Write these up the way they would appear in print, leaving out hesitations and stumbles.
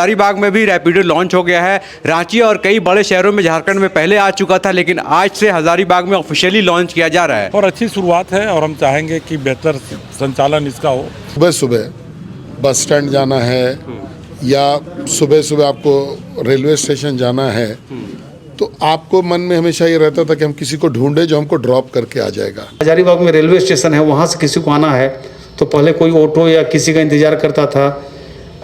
हजारीबाग में भी रैपिडो लॉन्च हो गया है। रांची और कई बड़े शहरों में झारखंड में पहले आ चुका था, लेकिन आज से हजारीबाग में ऑफिशियली लॉन्च किया जा रहा है और अच्छी शुरुआत है और हम चाहेंगे कि बेहतर संचालन इसका हो। सुबह सुबह बस स्टैंड जाना है या सुबह सुबह आपको रेलवे स्टेशन जाना है तो आपको मन में हमेशा ये रहता था कि हम किसी को ढूंढे जो हमको ड्रॉप करके आ जाएगा। हजारीबाग में रेलवे स्टेशन है, वहाँ से किसी को आना है तो पहले कोई ऑटो या किसी का इंतज़ार करता था,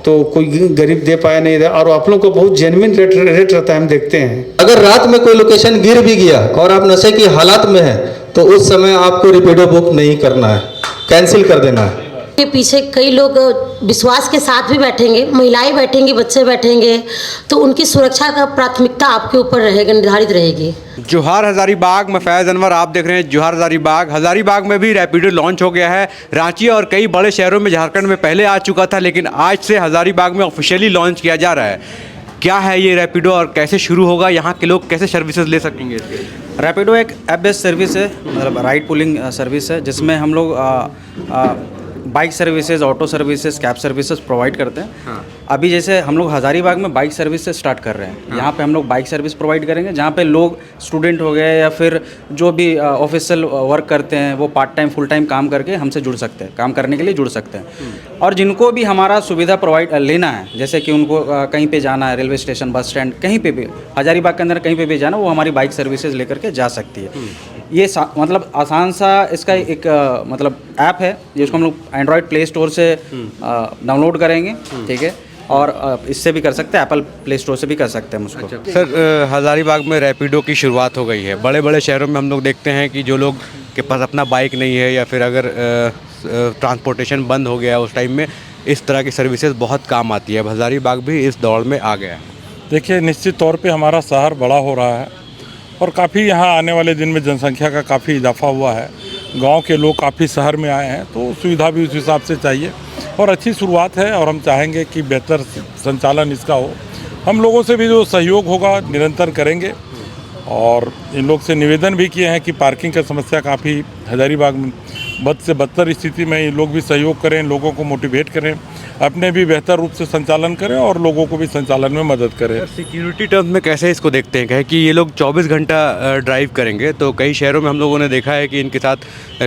तो कोई गरीब दे पाया नहीं था। और आप लोग को बहुत जेन्युइन रेट रहता है, हम देखते हैं। अगर रात में कोई लोकेशन गिर भी गया और आप नशे की हालत में हैं तो उस समय आपको रैपिडो बुक नहीं करना है, कैंसिल कर देना है। के पीछे कई लोग विश्वास के साथ भी बैठेंगे, महिलाएं बैठेंगी, बच्चे बैठेंगे, तो उनकी सुरक्षा का प्राथमिकता आपके ऊपर रहेगा, निर्धारित रहेगी। जोहार हजारीबाग में फैज़ अनवर आप देख रहे हैं जोहार हजारीबाग। हजारीबाग में भी रैपिडो लॉन्च हो गया है। रांची और कई बड़े शहरों में झारखंड में पहले आ चुका था, लेकिन आज से हजारीबाग में ऑफिशियली लॉन्च किया जा रहा है। क्या है ये रैपिडो और कैसे शुरू होगा, यहाँ के लोग कैसे सर्विसेज ले सकेंगे इसके? रैपिडो एक ऐप बेस्ड सर्विस है, मतलब राइड पुलिंग सर्विस है, जिसमें हम लोग bike services, auto services, cab services provide करते हैं। हाँ। अभी जैसे हम लोग हजारीबाग में बाइक सर्विस से स्टार्ट कर रहे हैं। हाँ। यहाँ पे हम लोग बाइक सर्विस प्रोवाइड करेंगे, जहाँ पे लोग स्टूडेंट हो गए या फिर जो भी ऑफिशियल वर्क करते हैं वो पार्ट टाइम फुल टाइम काम करके हमसे जुड़ सकते हैं, काम करने के लिए जुड़ सकते हैं। और जिनको भी हमारा सुविधा प्रोवाइड लेना है, जैसे कि उनको कहीं पर जाना है, रेलवे स्टेशन, बस स्टैंड, कहीं पर भी हजारीबाग के अंदर कहीं पर भी जाना, वो हमारी बाइक सर्विसेज लेकर के जा सकती है। ये मतलब आसान सा इसका एक मतलब ऐप है जिसको हम लोग एंड्रॉयड प्ले स्टोर से डाउनलोड करेंगे, ठीक है, और इससे भी कर सकते हैं, एप्पल प्ले स्टोर से भी कर सकते हैं उसको। अच्छा। सर, हजारीबाग में रैपिडो की शुरुआत हो गई है। बड़े बड़े शहरों में हम लोग देखते हैं कि जो लोग के पास अपना बाइक नहीं है या फिर अगर ट्रांसपोर्टेशन बंद हो गया उस टाइम में इस तरह की सर्विसेज बहुत काम आती है। हजारीबाग भी इस दौड़ में आ गया है। देखिए, निश्चित तौर पे हमारा शहर बड़ा हो रहा है और काफ़ी यहाँ आने वाले दिन में जनसंख्या का काफ़ी इजाफा हुआ है। गांव के लोग काफ़ी शहर में आए हैं, तो सुविधा भी उस हिसाब से चाहिए और अच्छी शुरुआत है और हम चाहेंगे कि बेहतर संचालन इसका हो। हम लोगों से भी जो सहयोग होगा निरंतर करेंगे और इन लोग से निवेदन भी किए हैं कि पार्किंग का समस्या काफ़ी हजारीबाग में बद से बदतर स्थिति में, इन लोग भी सहयोग करें, लोगों को मोटिवेट करें, अपने भी बेहतर रूप से संचालन करें और लोगों को भी संचालन में मदद करें। सिक्योरिटी टर्म्स में कैसे इसको देखते हैं कि ये लोग 24 घंटा ड्राइव करेंगे, तो कई शहरों में हम लोगों ने देखा है कि इनके साथ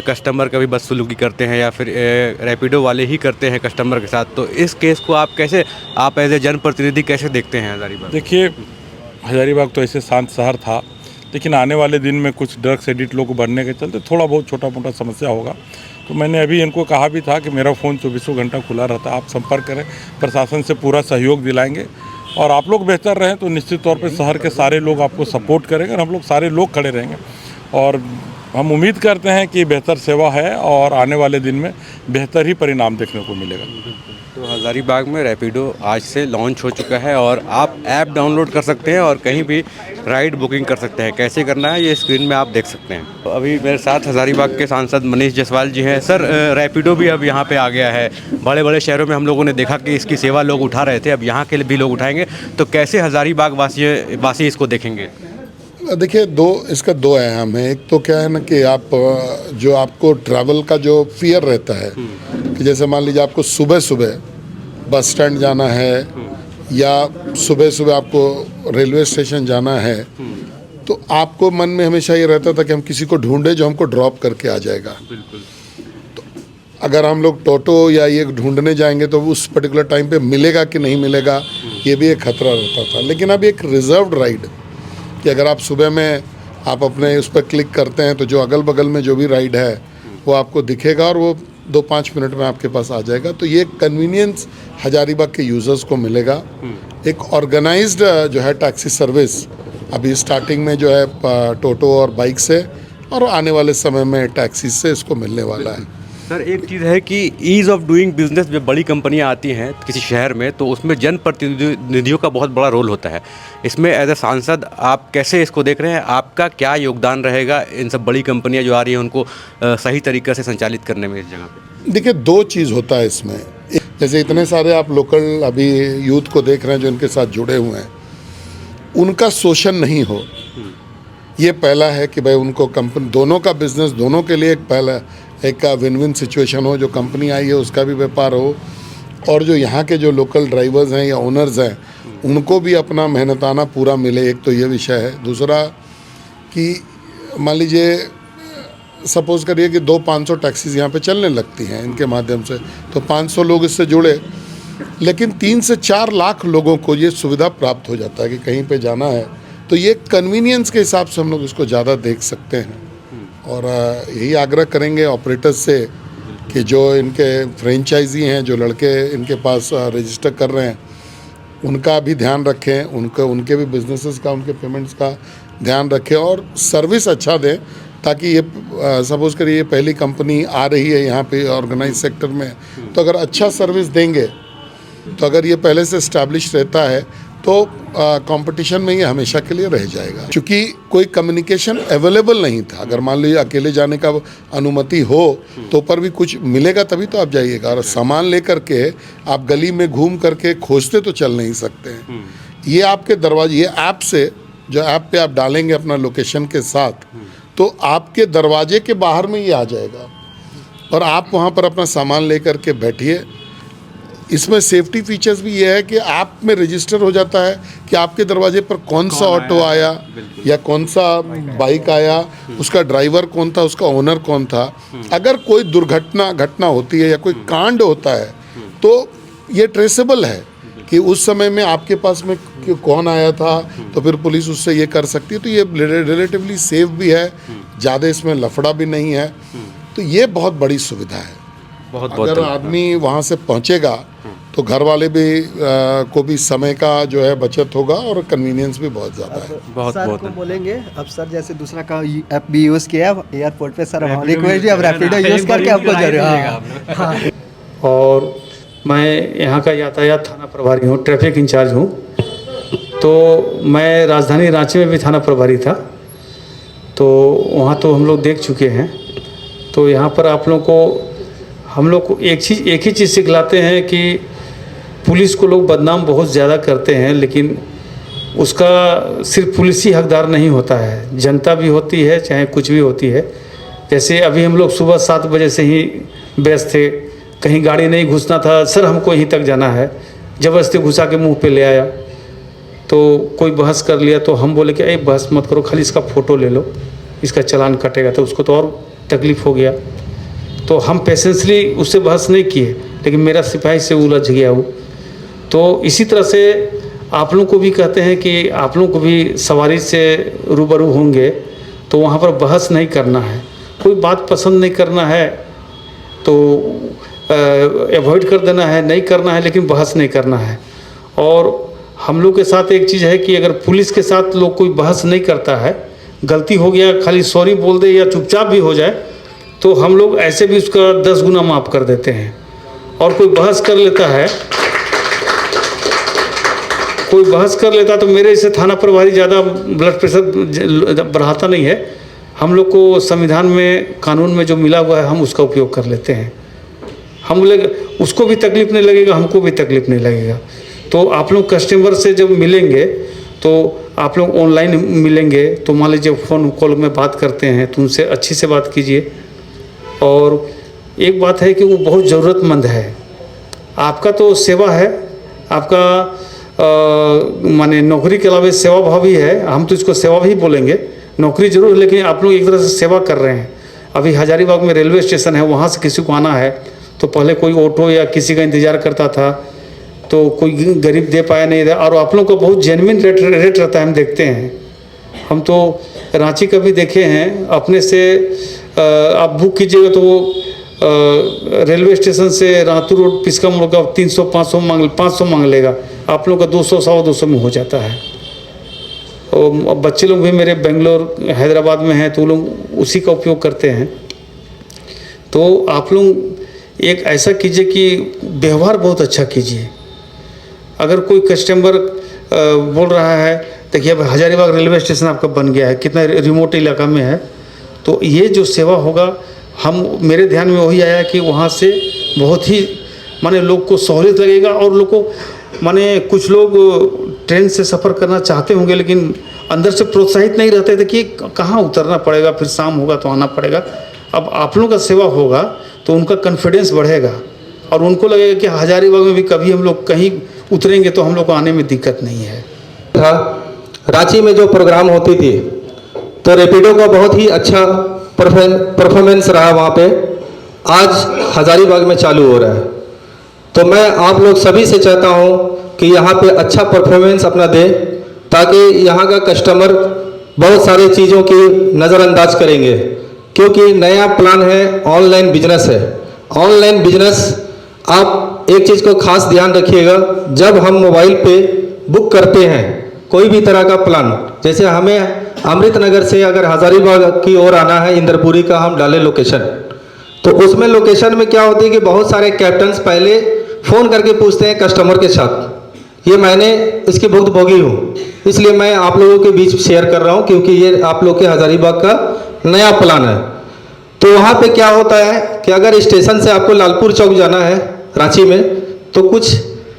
कस्टमर का भी बदसलूकी करते हैं या फिर रैपिडो वाले ही करते हैं कस्टमर के साथ। तो इस केस को आप कैसे, आप एज ए जनप्रतिनिधि कैसे देखते हैं हजारीबाग? देखिए, हजारीबाग तो ऐसे शांत शहर था, लेकिन आने वाले दिन में कुछ ड्रग्स एडिक्ट लोग बढ़ने के चलते थोड़ा बहुत छोटा मोटा समस्या होगा। तो मैंने अभी इनको कहा भी था कि मेरा फ़ोन 24 घंटा खुला रहता है, आप संपर्क करें, प्रशासन से पूरा सहयोग दिलाएंगे और आप लोग बेहतर रहें तो निश्चित तौर पे शहर के सारे लोग आपको सपोर्ट करेंगे और हम लोग सारे लोग खड़े रहेंगे। और हम उम्मीद करते हैं कि बेहतर सेवा है और आने वाले दिन में बेहतर ही परिणाम देखने को मिलेगा। तो हजारीबाग में रैपिडो आज से लॉन्च हो चुका है और आप ऐप डाउनलोड कर सकते हैं और कहीं भी राइड बुकिंग कर सकते हैं। कैसे करना है ये स्क्रीन में आप देख सकते हैं। तो अभी मेरे साथ हजारीबाग के सांसद मनीष जायसवाल जी हैं। सर, रैपिडो भी अब यहाँ पे आ गया है। बड़े बड़े शहरों में हम लोगों ने देखा कि इसकी सेवा लोग उठा रहे थे, अब यहाँ के भी लोग उठाएंगे, तो कैसे हजारीबाग वासी इसको देखेंगे? देखिए, इसका दो अहम है। एक तो क्या है ना कि आप जो आपको ट्रैवल का जो फियर रहता है कि जैसे मान लीजिए आपको सुबह सुबह बस स्टैंड जाना है या सुबह सुबह आपको रेलवे स्टेशन जाना है तो आपको मन में हमेशा ये रहता था कि हम किसी को ढूंढे जो हमको ड्रॉप करके आ जाएगा। बिल्कुल। तो अगर हम लोग टोटो या ये ढूंढने जाएंगे तो उस पर्टिकुलर टाइम पे मिलेगा कि नहीं मिलेगा, ये भी एक खतरा रहता था। लेकिन अब एक रिजर्व्ड राइड कि अगर आप सुबह में आप अपने उस पर क्लिक करते हैं तो जो अगल बगल में जो भी राइड है वो आपको दिखेगा और वो 2-5 मिनट में आपके पास आ जाएगा। तो ये कन्वीनियंस हजारीबाग के यूज़र्स को मिलेगा। एक ऑर्गेनाइज्ड जो है टैक्सी सर्विस अभी स्टार्टिंग में जो है टोटो और बाइक से और आने वाले समय में टैक्सी से इसको मिलने वाला है। सर, एक चीज़ है कि ईज़ ऑफ डूइंग बिजनेस जब बड़ी कंपनियां आती हैं किसी शहर में तो उसमें जनप्रतिनिधियों का बहुत बड़ा रोल होता है। इसमें एज ए सांसद आप कैसे इसको देख रहे हैं? आपका क्या योगदान रहेगा इन सब बड़ी कंपनियां जो आ रही हैं उनको सही तरीक़े से संचालित करने में इस जगह पे? देखिए, दो चीज़ होता है इसमें। जैसे इतने सारे आप लोकल अभी यूथ को देख रहे हैं जो इनके साथ जुड़े हुए हैं, उनका शोषण नहीं हो, ये पहला है कि भाई उनको कंपनी दोनों का बिजनेस दोनों के लिए एक विन विन सिचुएशन हो। जो कंपनी आई है उसका भी व्यापार हो और जो यहाँ के जो लोकल ड्राइवर्स हैं या ओनर्स हैं उनको भी अपना मेहनताना पूरा मिले। एक तो ये विषय है। दूसरा कि मान लीजिए सपोज़ करिए कि 200-500 टैक्सीज यहाँ पे चलने लगती हैं इनके माध्यम से, तो 500 लोग इससे जुड़े, लेकिन 3 से 4 लाख लोगों को ये सुविधा प्राप्त हो जाता है कि कहीं पे जाना है तो ये कन्वीनियंस के हिसाब से हम लोग इसको ज़्यादा देख सकते हैं। और यही आग्रह करेंगे ऑपरेटर्स से कि जो इनके फ्रेंचाइजी हैं, जो लड़के इनके पास रजिस्टर कर रहे हैं, उनका भी ध्यान रखें, उनके भी बिजनेसेस का, उनके पेमेंट्स का ध्यान रखें और सर्विस अच्छा दें, ताकि ये सपोज़ करिए ये पहली कंपनी आ रही है यहाँ पे ऑर्गेनाइज सेक्टर में, तो अगर अच्छा सर्विस देंगे तो अगर ये पहले से इस्टेब्लिश रहता है तो कंपटीशन में ये हमेशा के लिए रह जाएगा। क्योंकि कोई कम्युनिकेशन अवेलेबल नहीं था। अगर मान लीजिए अकेले जाने का अनुमति हो तो पर भी कुछ मिलेगा तभी तो आप जाइएगा, और सामान लेकर के आप गली में घूम करके खोजते तो चल नहीं सकते हैं। ये आपके दरवाजे, ये ऐप से, जो ऐप पे आप डालेंगे अपना लोकेशन के साथ, तो आपके दरवाजे के बाहर में ये आ जाएगा और आप वहाँ पर अपना सामान लेकर के बैठिए। इसमें सेफ्टी फीचर्स भी ये है कि ऐप में रजिस्टर हो जाता है कि आपके दरवाजे पर कौन सा ऑटो आया या कौन सा बाइक आया, उसका ड्राइवर कौन था, उसका ओनर कौन था। अगर कोई घटना होती है या कोई कांड होता है तो ये ट्रेसेबल है कि उस समय में आपके पास में कौन आया था, तो फिर पुलिस उससे ये कर सकती है। तो ये रिलेटिवली सेफ भी है, ज़्यादा इसमें लफड़ा भी नहीं है, तो ये बहुत बड़ी सुविधा है। अगर आदमी वहाँ से पहुँचेगा तो घर वाले भी को भी समय का जो है बचत होगा और कन्वीनियंस भी बहुत ज़्यादा है। बहुत बोलेंगे अब सर, जैसे दूसरा का ऐप भी यूज़ किया एयरपोर्ट पे सर, हमारी रिक्वेस्ट है अब रैपिडो यूज़ करके आपको जरूर। और मैं यहाँ का यातायात थाना प्रभारी हूँ, ट्रैफिक इंचार्ज हूँ। तो मैं राजधानी रांची में भी थाना प्रभारी था, तो वहाँ तो हम लोग देख चुके हैं। तो यहाँ पर आप लोगों को, हम लोग को एक ही चीज़ सिखलाते हैं कि पुलिस को लोग बदनाम बहुत ज़्यादा करते हैं, लेकिन उसका सिर्फ पुलिस ही हकदार नहीं होता है, जनता भी होती है, चाहे कुछ भी होती है। जैसे अभी हम लोग सुबह 7 बजे से ही व्यस्त थे, कहीं गाड़ी नहीं घुसना था, सर हमको यहीं तक जाना है, ज़बरदस्ती घुसा के मुंह पे ले आया, तो कोई बहस कर लिया, तो हम बोले कि अरे बहस मत करो, खाली इसका फ़ोटो ले लो, इसका चालान कटेगा। तो उसको तो और तकलीफ़ हो गया, तो हम पेशेंसली उससे बहस नहीं किए, लेकिन मेरा सिपाही से उलझ गया वो। तो इसी तरह से आप लोगों को भी कहते हैं कि आप लोगों को भी सवारी से रूबरू होंगे तो वहाँ पर बहस नहीं करना है, कोई बात पसंद नहीं करना है तो एवॉइड कर देना है, नहीं करना है लेकिन बहस नहीं करना है। और हम लोग के साथ एक चीज़ है कि अगर पुलिस के साथ लोग कोई बहस नहीं करता है, गलती हो गया खाली सॉरी बोल दे या चुपचाप भी हो जाए, तो हम लोग ऐसे भी उसका 10 गुना माफ़ कर देते हैं। और कोई बहस कर लेता तो मेरे से थाना प्रभारी ज़्यादा ब्लड प्रेशर बढ़ाता नहीं है। हम लोग को संविधान में, कानून में जो मिला हुआ है हम उसका उपयोग कर लेते हैं। हम बोले उसको भी तकलीफ़ नहीं लगेगा, हमको भी तकलीफ़ नहीं लगेगा। तो आप लोग कस्टमर से जब मिलेंगे तो आप लोग ऑनलाइन मिलेंगे, तो मान लीजिए फ़ोन कॉल में बात करते हैं तो उनसे अच्छी से बात कीजिए। और एक बात है कि वो बहुत ज़रूरतमंद है, आपका तो सेवा है, आपका माने नौकरी के अलावा सेवा भाव भी है, हम तो इसको सेवा भी बोलेंगे, नौकरी जरूर है लेकिन आप लोग एक तरह से सेवा कर रहे हैं। अभी हजारीबाग में रेलवे स्टेशन है, वहाँ से किसी को आना है तो पहले कोई ऑटो या किसी का इंतज़ार करता था, तो कोई गरीब दे पाया नहीं, और आप लोगों को बहुत जेन्युइन रेट रहता है, हम देखते हैं। हम तो रांची का भी देखे हैं, अपने से आप बुक कीजिएगा तो वो रेलवे स्टेशन से रातू रोड पिस्का मोड़ का 300-500 मांग लेगा, आप लोग का 200-250 में हो जाता है। और बच्चे लोग भी मेरे बेंगलोर हैदराबाद में हैं तो वो लोग उसी का उपयोग करते हैं। तो आप लोग एक ऐसा कीजिए कि व्यवहार बहुत अच्छा कीजिए। अगर कोई कस्टमर बोल रहा है, देखिए अब हजारीबाग रेलवे स्टेशन आपका बन गया है, कितना रिमोट इलाका में है, तो ये जो सेवा होगा, मेरे ध्यान में वही आया कि वहाँ से बहुत ही माने लोग को सहूलियत लगेगा। और लोग को माने कुछ लोग ट्रेन से सफ़र करना चाहते होंगे लेकिन अंदर से प्रोत्साहित नहीं रहते थे कि कहाँ उतरना पड़ेगा, फिर शाम होगा तो आना पड़ेगा। अब आप लोगों का सेवा होगा तो उनका कॉन्फिडेंस बढ़ेगा और उनको लगेगा कि हजारीबाग में भी कभी हम लोग कहीं उतरेंगे तो हम लोग को आने में दिक्कत नहीं है। था रांची में जो प्रोग्राम होती थी तो रैपिडो का बहुत ही अच्छा परफॉर्मेंस रहा वहाँ पे। आज हजारीबाग में चालू हो रहा है, तो मैं आप लोग सभी से चाहता हूँ कि यहाँ पे अच्छा परफॉर्मेंस अपना दे, ताकि यहाँ का कस्टमर बहुत सारी चीज़ों की नज़रअंदाज करेंगे, क्योंकि नया प्लान है, ऑनलाइन बिजनेस है। ऑनलाइन बिजनेस आप एक चीज़ को खास ध्यान रखिएगा, जब हम मोबाइल पे बुक करते हैं कोई भी तरह का प्लान, जैसे हमें अमृतनगर से अगर हजारीबाग की ओर आना है, इंद्रपुरी का हम डालें लोकेशन, तो उसमें लोकेशन में क्या होती है कि बहुत सारे कैप्टन्स पहले फ़ोन करके पूछते हैं कस्टमर के साथ। ये मैंने इसकी बहुत भोगी हूँ, इसलिए मैं आप लोगों के बीच शेयर कर रहा हूँ, क्योंकि ये आप लोग के हजारीबाग का नया प्लान है। तो वहाँ पे क्या होता है कि अगर स्टेशन से आपको लालपुर चौक जाना है रांची में, तो कुछ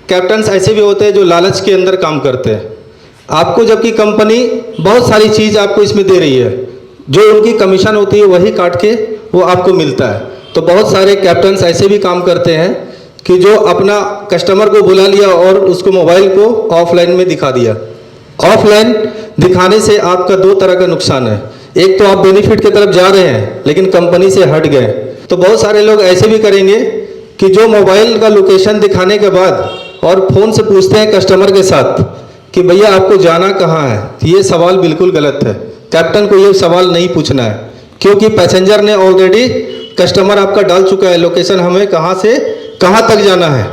कैप्टन्स ऐसे भी होते हैं जो लालच के अंदर काम करते हैं आपको, जबकि कंपनी बहुत सारी चीज़ आपको इसमें दे रही है, जो उनकी कमीशन होती है वही काट के वो आपको मिलता है। तो बहुत सारे कैप्टन्स ऐसे भी काम करते हैं कि जो अपना कस्टमर को बुला लिया और उसको मोबाइल को ऑफलाइन में दिखा दिया। ऑफलाइन दिखाने से आपका दो तरह का नुकसान है, एक तो आप बेनिफिट की तरफ जा रहे हैं लेकिन कंपनी से हट गए। तो बहुत सारे लोग ऐसे भी करेंगे कि जो मोबाइल का लोकेशन दिखाने के बाद और फ़ोन से पूछते हैं कस्टमर के साथ कि भैया आपको जाना कहाँ है। ये सवाल बिल्कुल गलत है, कैप्टन को ये सवाल नहीं पूछना है, क्योंकि पैसेंजर ने ऑलरेडी कस्टमर आपका डाल चुका है लोकेशन, हमें कहाँ से कहाँ तक जाना है,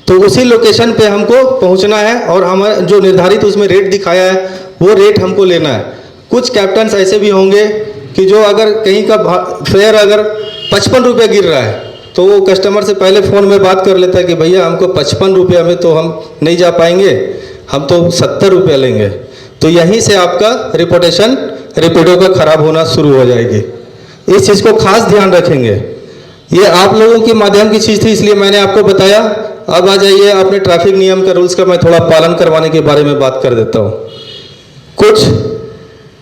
तो उसी लोकेशन पे हमको पहुँचना है और हमें जो निर्धारित उसमें रेट दिखाया है वो रेट हमको लेना है। कुछ कैप्टन्स ऐसे भी होंगे कि जो अगर कहीं का फेयर अगर 55 रुपये गिर रहा है तो वो कस्टमर से पहले फ़ोन में बात कर लेता है कि भैया हमको 55 रुपये में तो हम नहीं जा पाएंगे, हम तो 70 रुपये लेंगे। तो यहीं से आपका रिपोर्टेशन रैपिडो का ख़राब होना शुरू हो जाएगी। इस चीज़ को खास ध्यान रखेंगे। ये आप लोगों के माध्यम की चीज़ थी, इसलिए मैंने आपको बताया। अब आ जाइए अपने ट्रैफिक नियम का रूल्स का मैं थोड़ा पालन करवाने के बारे में बात कर देता हूँ। कुछ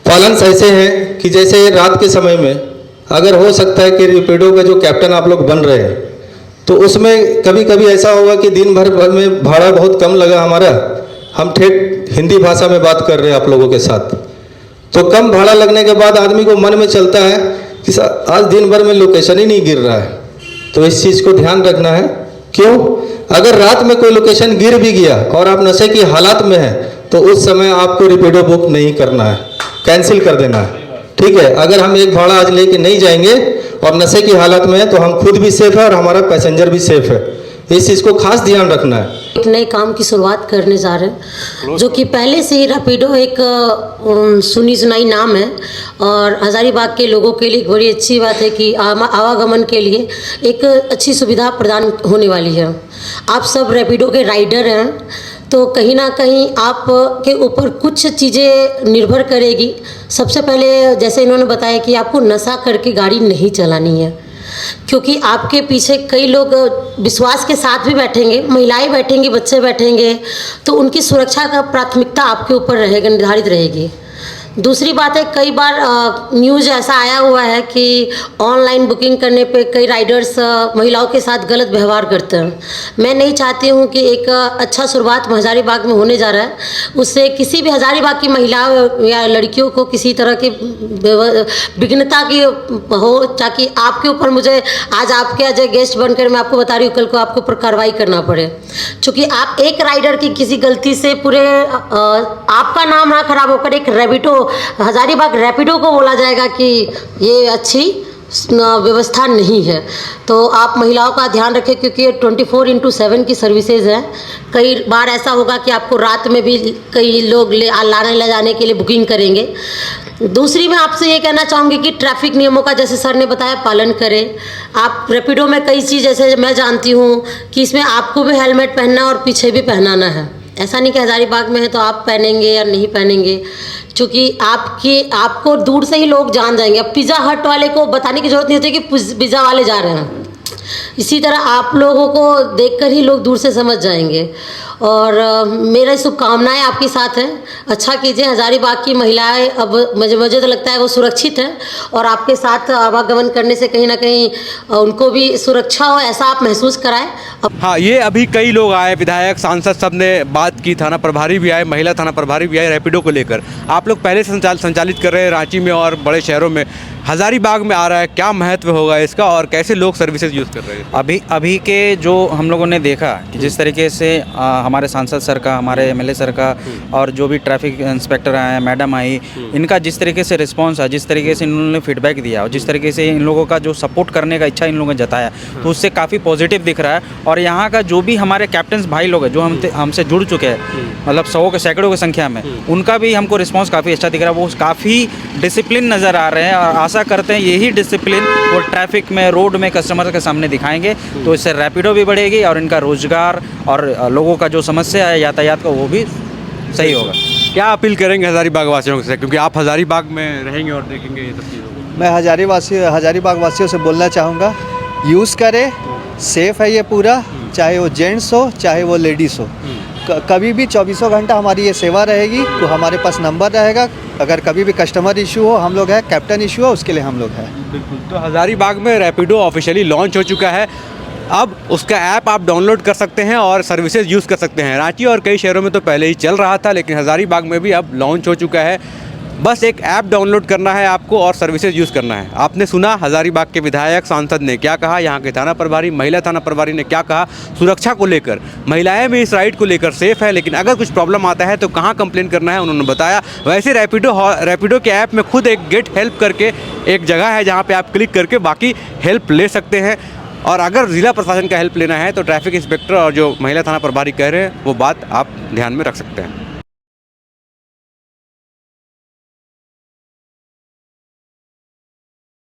पालन ऐसे हैं कि जैसे रात के समय में अगर हो सकता है कि रैपिडो का जो कैप्टन आप लोग बन रहे हैं, तो उसमें कभी कभी ऐसा होगा कि दिन भर में भाड़ा बहुत कम लगा हमारा, हम ठेठ हिंदी भाषा में बात कर रहे हैं आप लोगों के साथ, तो कम भाड़ा लगने के बाद आदमी को मन में चलता है कि आज दिन भर में लोकेशन ही नहीं गिर रहा है। तो इस चीज़ को ध्यान रखना है। क्यों? अगर रात में कोई लोकेशन गिर भी गया और आप नशे की हालत में हैं, तो उस समय आपको रैपिडो बुक नहीं करना है, कैंसिल कर देना है। ठीक है, अगर हम एक भाड़ा आज लेके नहीं जाएंगे और नशे की हालत में है तो हम खुद भी सेफ है और हमारा पैसेंजर भी सेफ है। इस चीज़ को खास ध्यान रखना है। एक नए काम की शुरुआत करने जा रहे हैं, जो कि पहले से ही रैपिडो एक सुनी सुनाई नाम है और हजारीबाग के लोगों के लिए एक बड़ी अच्छी बात है कि आवागमन के लिए एक अच्छी सुविधा प्रदान होने वाली है। आप सब रैपिडो के राइडर हैं, तो कहीं ना कहीं आप के ऊपर कुछ चीज़ें निर्भर करेगी। सबसे पहले जैसे इन्होंने बताया कि आपको नशा करके गाड़ी नहीं चलानी है, क्योंकि आपके पीछे कई लोग विश्वास के साथ भी बैठेंगे, महिलाएं बैठेंगी, बच्चे बैठेंगे, तो उनकी सुरक्षा का प्राथमिकता आपके ऊपर रहेगा, निर्धारित रहेगी। दूसरी बात है, कई बार न्यूज़ ऐसा आया हुआ है कि ऑनलाइन बुकिंग करने पे कई राइडर्स महिलाओं के साथ गलत व्यवहार करते हैं। मैं नहीं चाहती हूँ कि एक अच्छा शुरुआत हजारीबाग में होने जा रहा है, उससे किसी भी हजारीबाग की महिलाओं या लड़कियों को किसी तरह की विघ्नता की हो, ताकि आपके ऊपर मुझे आज आपके एज ए गेस्ट बनकर मैं आपको बता रही हूँ, कल को आपके ऊपर कार्रवाई करना पड़े। चूँकि आप एक राइडर की किसी गलती से पूरे आपका नाम ना खराब होकर एक रैपिडो हजारीबाग रैपिडो को बोला जाएगा कि ये अच्छी व्यवस्था नहीं है। तो आप महिलाओं का ध्यान रखें, क्योंकि 24/7 की सर्विसेज हैं। कई बार ऐसा होगा कि आपको रात में भी कई लोग लाने ले जाने के लिए बुकिंग करेंगे। दूसरी मैं आपसे ये कहना चाहूँगी कि ट्रैफिक नियमों का जैसे सर ने बताया पालन करें। आप रैपिडो में कई चीज़ जैसे मैं जानती हूँ कि इसमें आपको भी हेलमेट पहनना और पीछे भी पहनाना है। ऐसा नहीं कि हजारीबाग में है तो आप पहनेंगे या नहीं पहनेंगे, क्योंकि आपको दूर से ही लोग जान जाएंगे। अब पिज़्ज़ा हट वाले को बताने की ज़रूरत नहीं होती कि पिज़्ज़ा वाले जा रहे हैं, इसी तरह आप लोगों को देखकर ही लोग दूर से समझ जाएंगे। और मेरा शुभकामनाएं आपके साथ हैं। अच्छा कीजिए, हज़ारीबाग की महिलाएं अब मुझे तो लगता है वो सुरक्षित हैं, और आपके साथ आवागमन करने से कहीं ना कहीं उनको भी सुरक्षा हो ऐसा आप महसूस कराएं। हाँ, ये अभी कई लोग आए, विधायक, सांसद, सब ने बात की, थाना प्रभारी भी आए, महिला थाना प्रभारी भी आए रैपिडो को लेकर। आप लोग पहले से संचालित कर रहे हैं रांची में और बड़े शहरों में, हज़ारीबाग में आ रहा है, क्या महत्व होगा इसका और कैसे लोग सर्विसेज यूज़ कर रहे हैं? अभी के जो हम लोगों ने देखा कि जिस तरीके से हमारे सांसद सर का, हमारे एमएलए सर का और जो भी ट्रैफिक इंस्पेक्टर आए, मैडम आई, इनका जिस तरीके से रिस्पांस है, जिस तरीके से इन्होंने फीडबैक दिया और जिस तरीके से इन लोगों का जो सपोर्ट करने का इच्छा इन लोगों ने जताया, तो उससे काफ़ी पॉजिटिव दिख रहा है। और यहाँ का जो भी हमारे कैप्टन भाई लोग हैं जो हमसे जुड़ चुके हैं, मतलब सैकड़ों की संख्या में, उनका भी हमको रिस्पॉन्स काफ़ी अच्छा दिख रहा है। वो काफ़ी डिसिप्लिन नज़र आ रहे हैं और आशा करते हैं यही डिसिप्लिन वो ट्रैफिक में, रोड में कस्टमर के सामने दिखाएंगे, तो इससे रैपिडो भी बढ़ेगी और इनका रोजगार और लोगों का जो समस्या है यातायात का वो भी सही होगा। क्या अपील करेंगे हज़ारीबाग वासियों से, क्योंकि आप हज़ारीबाग में रहेंगे और देखेंगे ये सब चीज़ों को? मैं हज़ारीबाग वासियों से बोलना चाहूँगा, यूज़ करें, सेफ़ है ये पूरा, चाहे वो जेंट्स हो चाहे वो लेडीज़ हो। कभी भी 24 घंटा हमारी ये सेवा रहेगी। तो हमारे पास नंबर रहेगा, अगर कभी भी कस्टमर इशू हो हम लोग हैं, कैप्टन इशू हो उसके लिए हम लोग हैं। बिल्कुल। तो हज़ारीबाग में रैपिडो ऑफिशियली लॉन्च हो चुका है। अब उसका ऐप आप डाउनलोड कर सकते हैं और सर्विसेज यूज़ कर सकते हैं। रांची और कई शहरों में तो पहले ही चल रहा था, लेकिन हज़ारीबाग में भी अब लॉन्च हो चुका है। बस एक ऐप डाउनलोड करना है आपको और सर्विसेज यूज़ करना है। आपने सुना हज़ारीबाग के विधायक, सांसद ने क्या कहा, यहाँ के थाना प्रभारी, महिला थाना प्रभारी ने क्या कहा सुरक्षा को लेकर। महिलाएं भी इस राइड को लेकर सेफ़ है, लेकिन अगर कुछ प्रॉब्लम आता है तो कहाँ कंप्लेन करना है उन्होंने बताया। वैसे रैपिडो के ऐप में खुद एक गेट हेल्प करके एक जगह है जहाँ पर आप क्लिक करके बाकी हेल्प ले सकते हैं। और अगर ज़िला प्रशासन का हेल्प लेना है तो ट्रैफिक इंस्पेक्टर और जो महिला थाना प्रभारी कह रहे हैं वो बात आप ध्यान में रख सकते हैं।